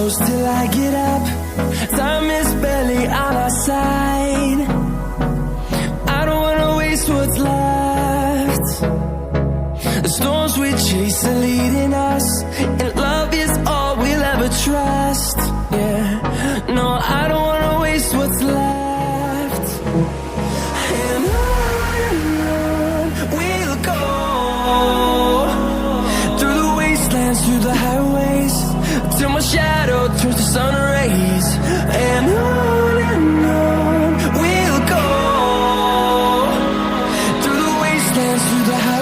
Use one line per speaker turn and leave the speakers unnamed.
close till I get up. Time is barely on our side. I don't wanna waste what's left. The storms we chase are leading us, and love is all we'll ever trust. Yeah, no, I don't wanna waste what's left. And on we'll go, through the wastelands, through the highways, till my shadow turns to sun rays. And on we'll go, through the wastelands, through the highways.